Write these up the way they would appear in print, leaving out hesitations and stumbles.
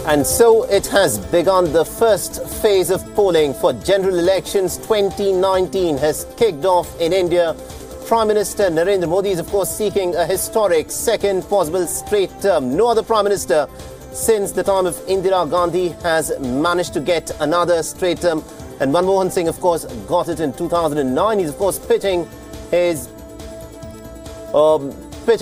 And so it has begun. The first phase of polling for general elections 2019 has kicked off in India. Prime Minister Narendra Modi is, of course, seeking a historic second possible straight term. No other Prime Minister since the time of Indira Gandhi has managed to get another straight term. And Manmohan Singh, of course, got it in 2009. He's, of course, pitching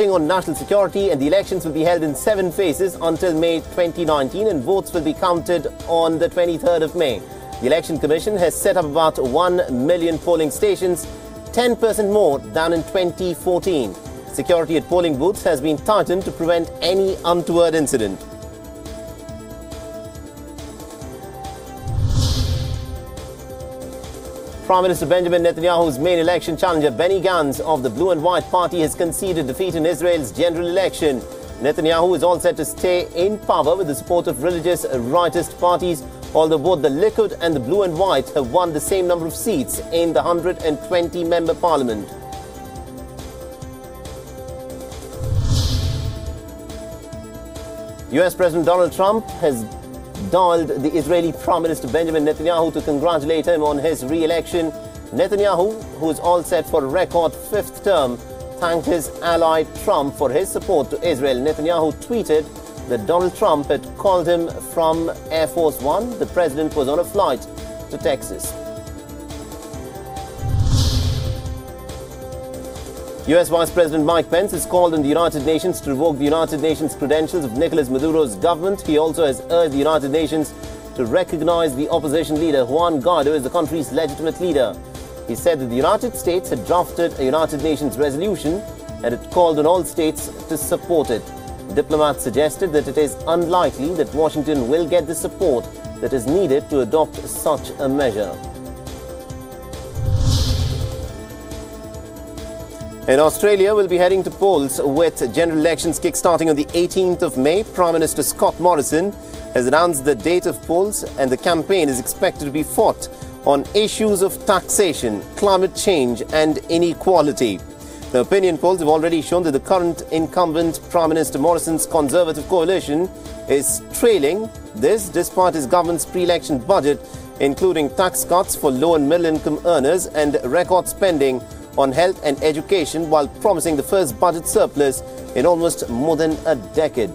on national security, and the elections will be held in 7 phases until May 2019, and votes will be counted on the 23rd of May. The Election Commission has set up about 1 million polling stations, 10% more than in 2014. Security at polling booths has been tightened to prevent any untoward incident. Prime Minister Benjamin Netanyahu's main election challenger Benny Gantz of the Blue and White Party has conceded defeat in Israel's general election. Netanyahu is all set to stay in power with the support of religious rightist parties, although both the Likud and the Blue and White have won the same number of seats in the 120-member parliament. US President Donald Trump has dialed the Israeli Prime Minister Benjamin Netanyahu to congratulate him on his re-election. Netanyahu, who is all set for a record 5th term, thanked his ally Trump for his support to Israel. Netanyahu tweeted that Donald Trump had called him from Air Force One. The president was on a flight to Texas. US Vice President Mike Pence has called on the United Nations to revoke the United Nations credentials of Nicolas Maduro's government. He also has urged the United Nations to recognize the opposition leader Juan Guaido as the country's legitimate leader. He said that the United States had drafted a United Nations resolution and had called on all states to support it. Diplomats suggested that it is unlikely that Washington will get the support that is needed to adopt such a measure. In Australia, we'll be heading to polls with general elections kick-starting on the 18th of May. Prime Minister Scott Morrison has announced the date of polls, and the campaign is expected to be fought on issues of taxation, climate change and inequality. The opinion polls have already shown that the current incumbent Prime Minister Morrison's Conservative coalition is trailing this despite his government's pre-election budget, including tax cuts for low and middle income earners and record spending on health and education, while promising the first budget surplus in almost more than a decade.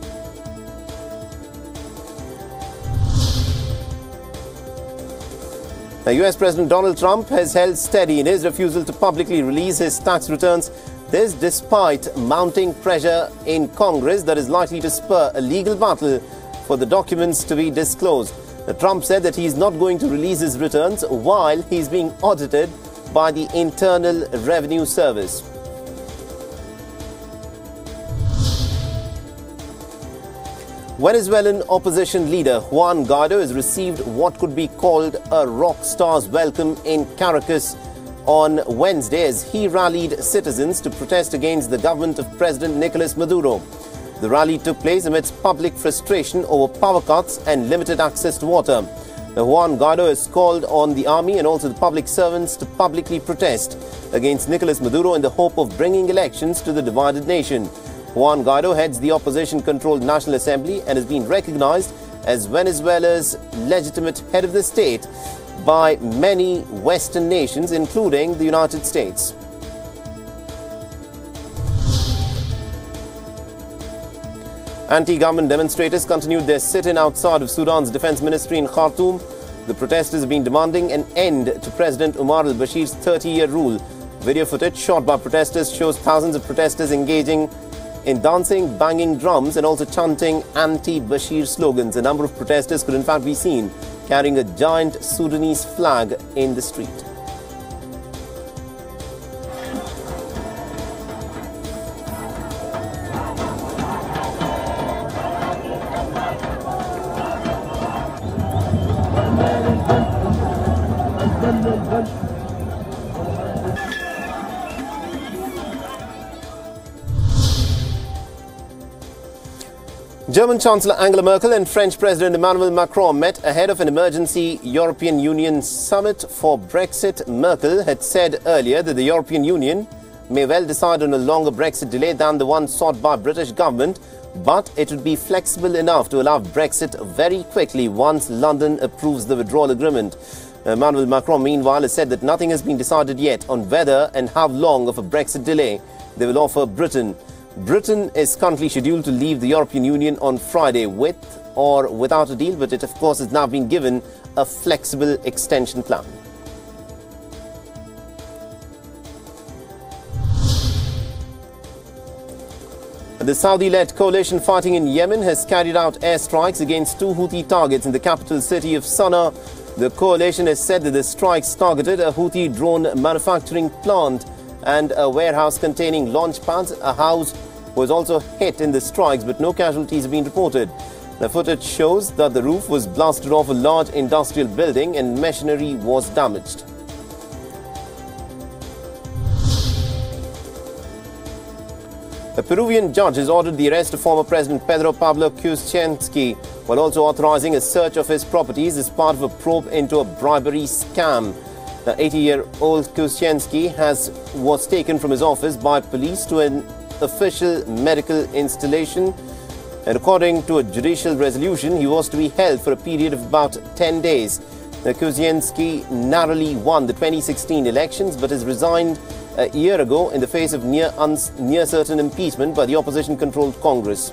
Now, US President Donald Trump has held steady in his refusal to publicly release his tax returns. This despite mounting pressure in Congress that is likely to spur a legal battle for the documents to be disclosed. Now, Trump said that he is not going to release his returns while he is being audited by the Internal Revenue Service. Venezuelan opposition leader Juan Guaido has received what could be called a rock star's welcome in Caracas on Wednesday as he rallied citizens to protest against the government of President Nicolas Maduro. The rally took place amidst public frustration over power cuts and limited access to water. Juan Guaido has called on the army and also the public servants to publicly protest against Nicolas Maduro in the hope of bringing elections to the divided nation. Juan Guaido heads the opposition-controlled National Assembly and has been recognized as Venezuela's legitimate head of the state by many Western nations, including the United States. Anti-government demonstrators continued their sit-in outside of Sudan's defense ministry in Khartoum. The protesters have been demanding an end to President Omar al-Bashir's 30-year rule. Video footage shot by protesters shows thousands of protesters engaging in dancing, banging drums and also chanting anti-Bashir slogans. A number of protesters could in fact be seen carrying a giant Sudanese flag in the street. German Chancellor Angela Merkel and French President Emmanuel Macron met ahead of an emergency European Union summit for Brexit. Merkel had said earlier that the European Union may well decide on a longer Brexit delay than the one sought by British government, but it would be flexible enough to allow Brexit very quickly once London approves the withdrawal agreement. MerkelMacron, meanwhile, has said that nothing has been decided yet on whether and how long of a Brexit delay they will offer Britain. Britain is currently scheduled to leave the European Union on Friday with or without a deal, but it, of course, has now been given a flexible extension plan. The Saudi-led coalition fighting in Yemen has carried out airstrikes against 2 Houthi targets in the capital city of Sana'a. The coalition has said that the strikes targeted a Houthi drone manufacturing plant and a warehouse containing launch pads. A house was also hit in the strikes, but no casualties have been reported. The footage shows that the roof was blasted off a large industrial building and machinery was damaged. A Peruvian judge has ordered the arrest of former President Pedro Poroshenko, while also authorizing a search of his properties as part of a probe into a bribery scam. The 80-year-old Poroshenko was taken from his office by police to an official medical installation. And according to a judicial resolution, he was to be held for a period of about 10 days. Poroshenko narrowly won the 2016 elections but has resigned a year ago in the face of near certain impeachment by the opposition-controlled Congress.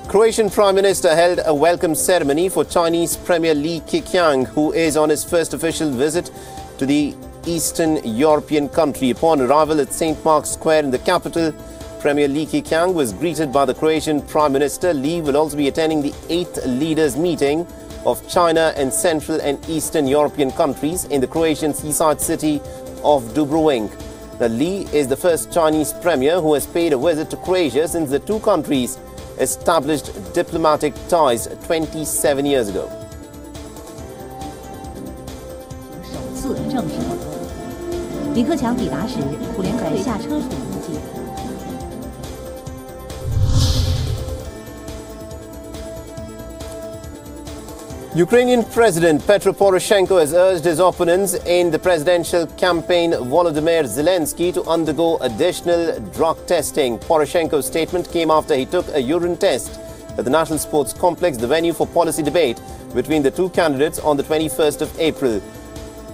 Croatian Prime Minister held a welcome ceremony for Chinese Premier Li Keqiang, who is on his first official visit to the Eastern European country. Upon arrival at St. Mark's Square in the capital, Premier Li Keqiang was greeted by the Croatian Prime Minister. Li will also be attending the 8th leaders meeting of China and Central and Eastern European countries in the Croatian seaside city of Dubrovnik. Li is the first Chinese premier who has paid a visit to Croatia since the two countries established diplomatic ties 27 years ago. Ukrainian President Petro Poroshenko has urged his opponents in the presidential campaign, Volodymyr Zelensky, to undergo additional drug testing. Poroshenko's statement came after he took a urine test at the National Sports Complex, the venue for policy debate between the two candidates on the 21st of April.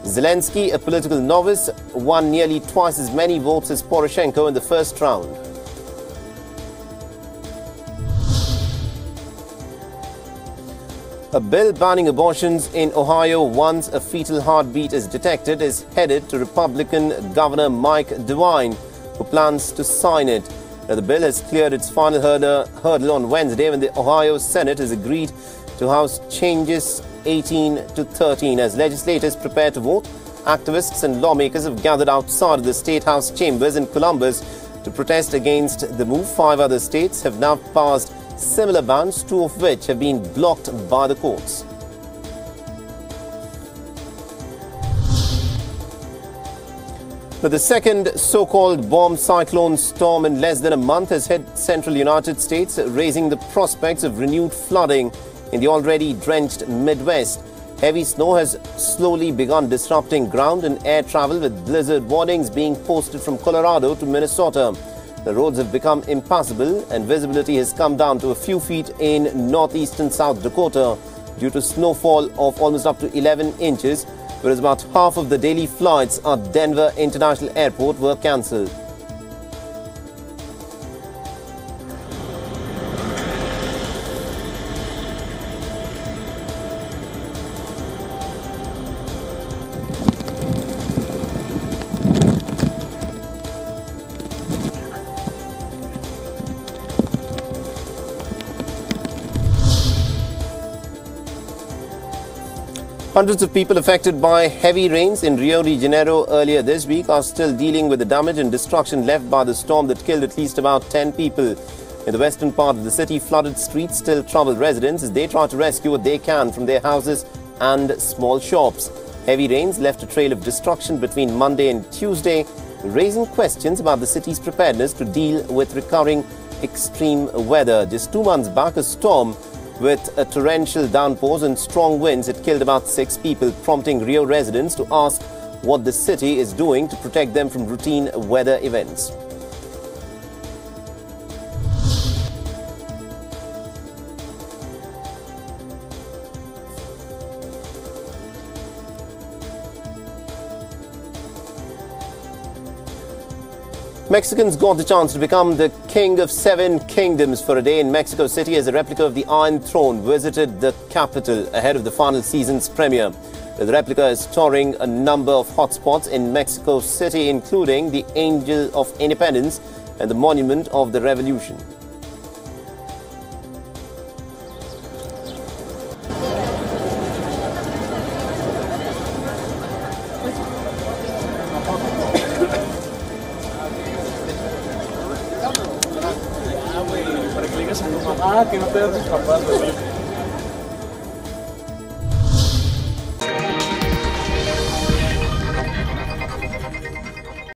Zelensky, a political novice, won nearly twice as many votes as Poroshenko in the first round. A bill banning abortions in Ohio once a fetal heartbeat is detected is headed to Republican Governor Mike DeWine, who plans to sign it. Now, the bill has cleared its final hurdle on Wednesday when the Ohio Senate has agreed to House changes 18 to 13. As legislators prepare to vote, activists and lawmakers have gathered outside of the State House chambers in Columbus to protest against the move. 5 other states have now passed similar bans, 2 of which have been blocked by the courts. Now, the second so-called bomb cyclone storm in less than a month has hit central United States, raising the prospects of renewed flooding in the already drenched Midwest. Heavy snow has slowly begun disrupting ground and air travel, with blizzard warnings being posted from Colorado to Minnesota. The roads have become impassable and visibility has come down to a few feet in northeastern South Dakota due to snowfall of almost up to 11 inches, whereas about half of the daily flights at Denver International Airport were cancelled. Hundreds of people affected by heavy rains in Rio de Janeiro earlier this week are still dealing with the damage and destruction left by the storm that killed at least about 10 people. In the western part of the city, flooded streets still trouble residents as they try to rescue what they can from their houses and small shops. Heavy rains left a trail of destruction between Monday and Tuesday, raising questions about the city's preparedness to deal with recurring extreme weather. Just 2 months back, a storm with a torrential downpours and strong winds had killed about 6 people, prompting Rio residents to ask what the city is doing to protect them from routine weather events. Mexicans got the chance to become the king of 7 kingdoms for a day in Mexico City as a replica of the Iron Throne visited the capital ahead of the final season's premiere. The replica is touring a number of hotspots in Mexico City, including the Angel of Independence and the Monument of the Revolution. Que no te das tus papás,